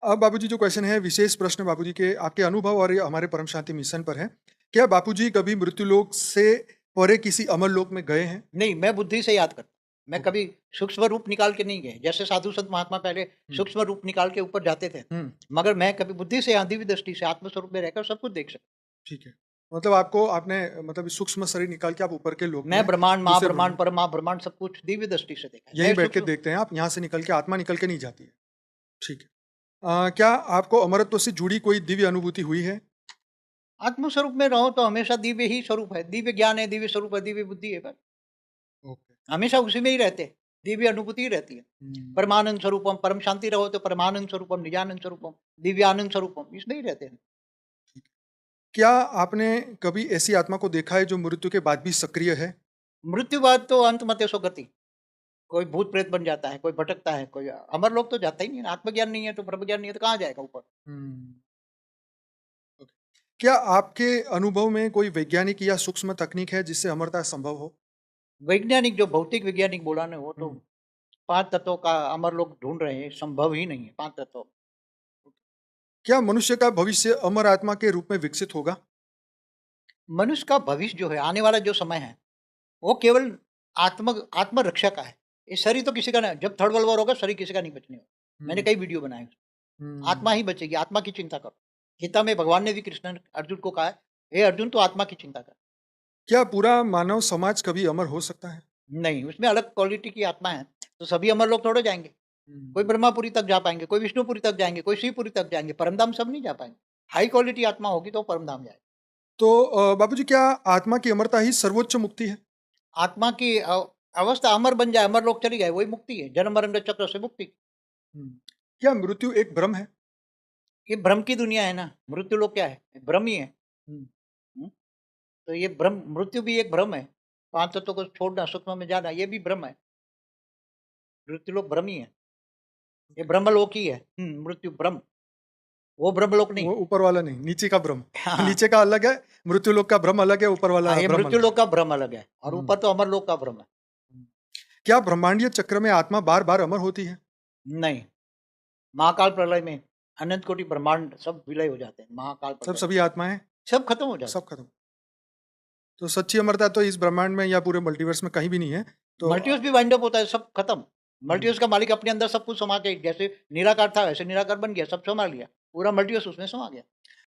अब बाबूजी जो क्वेश्चन है विशेष प्रश्न बाबूजी के आपके अनुभव और ये हमारे परम शांति मिशन पर है। क्या बाबूजी कभी मृत्यु लोक से परे किसी अमर लोक में गए हैं? नहीं, मैं बुद्धि से याद करता हूँ। मैं ओके। कभी सूक्ष्म रूप निकाल के नहीं गए। जैसे साधु संत महात्मा पहले हुँ, सूक्ष्म रूप निकाल के ऊपर जाते थे, हुँ, मगर मैं कभी बुद्धि से यहाँ दिव्य दृष्टि से आत्म स्वरूप में रहकर सब कुछ देख सकता ठीक है। मतलब आपको आपने मतलब सूक्ष्म शरीर निकाल के आप ऊपर के लोक हूँ। में मैं ब्रह्मांड, दूसरे महाब्रह्मांड, ब्रह्मांड परमहाब्रह्मांड सब कुछ दिव्य दृष्टि से देखा है। यहीं मैं बैठ के सूक्ष्म देखते हैं आप, यहाँ से निकल के आत्मा निकल के नहीं जाती है। ठीक है। क्या आपको अमरत्व से जुड़ी कोई दिव्य अनुभूति हुई है? आत्म स्वरूप में रहो तो हमेशा दिव्य ही स्वरूप है। दिव्य ज्ञान है, दिव्य स्वरूप है, दिव्य बुद्धि है बस। ओके। हमेशा उसी में ही रहते हैं। दिव्य अनुभूति ही रहती है। हुँ। परमानंद स्वरूपम, परम शांति रहो तो परमानंद स्वरूपम, निजानंद स्वरूपम, दिव्यानंद स्वरूपम, इसमें ही रहते हैं। क्या आपने कभी ऐसी आत्मा को देखा है जो मृत्यु के बाद भी सक्रिय है? मृत्यु बाद तो अंत मते सो गति। कोई भूत प्रेत बन जाता है, कोई भटकता है, कोई अमर लोग तो जाता ही नहीं है। आत्मज्ञान नहीं है तो ब्रह्म ज्ञान नहीं है तो कहाँ जाएगा ऊपर? हुँ। ओके। क्या आपके अनुभव में कोई वैज्ञानिक या सूक्ष्म तकनीक है जिससे अमरता संभव हो? वैज्ञानिक जो भौतिक वैज्ञानिक बोला ना वो तो हुँ। 5 तत्वों का अमर लोग ढूँढ रहे हैं, संभव ही नहीं है 5 तत्व। क्या मनुष्य का भविष्य अमर आत्मा के रूप में विकसित होगा? मनुष्य का भविष्य जो है, आने वाला जो समय है, वो केवल आत्मरक्षा का है। ये शरीर तो किसी का नहीं, जब थर्ड वर्ल्ड वॉर होगा शरीर किसी का नहीं बचने वाला। मैंने हुँ, कई वीडियो बनाए हैं। आत्मा हुँ। ही बचेगी, आत्मा की चिंता करो। गीता में भगवान ने भी कृष्ण अर्जुन को कहा है, हे अर्जुन तू आत्मा की चिंता कर। क्या पूरा मानव समाज कभी अमर हो सकता है? नहीं, उसमें अलग क्वालिटी की आत्मा है, तो सभी अमर लोग थोड़े जाएँगे। कोई हुँ। ब्रह्मापुरी तक जा पाएँगे, कोई विष्णुपुरी तक जाएँगे, कोई शिवपुरी तक जाएँगे, परमधाम सब नहीं जा पाएँगे। हाई क्वालिटी आत्मा होगी तो परमधाम जाएगा। तो बाबूजी क्या आत्मा की अमरता ही सर्वोच्च मुक्ति है? आत्मा की अवस्था अमर बन जाए, अमर लोग चली जाए, वही मुक्ति है, जन्म मरण के चक्र से मुक्ति। हुँ। क्या मृत्यु एक भ्रम है? ये भ्रम की दुनिया है ना, मृत्यु लोग क्या है? भ्रम ही है। हुँ। हुँ, तो ये भ्रम मृत्यु भी एक भ्रम है। 5 तत्वों को छोड़ना, सूक्ष्म में जाना, ये भी भ्रम है। मृत्यु लोग भ्रम ही है। ये ब्रह्मलोक ही है। मृत्यु ब्रह्म, वो ब्रह्मलोक नहीं। वो ऊपर वाला नहीं, नीचे का भ्रम। हाँ, नीचे का अलग है, मृत्युलोक का भ्रम अलग है, ऊपर वाला हाँ, ये भ्रम मृत्यु अलग है। लोक का भ्रम अलग है और हुँ, ऊपर तो अमर लोक का भ्रम है। हुँ। क्या ब्रह्मांडीय चक्र में आत्मा बार-बार अमर होती है? नहीं, महाकाल प्रलय में अनंत कोटि ब्रह्मांड सब विलय हो जाते हैं, महाकाल सब प्रलय में। सभी आत्माएँ सब खत्म हो जाते सब हैं। खत्म। तो सच्ची अमरता तो इस ब्रह्मांड में या पूरे मल्टीवर्स में कहीं भी नहीं है। तो मल्टीवर्स भी वाइंड अप होता है, सब खत्म। हुँ, मल्टीवर्स का मालिक अपने अंदर सब कुछ समा के जैसे निराकार था वैसे निराकार बन गया, सब समा लिया। पूरा मल्टीवर्स उसमें समा गया।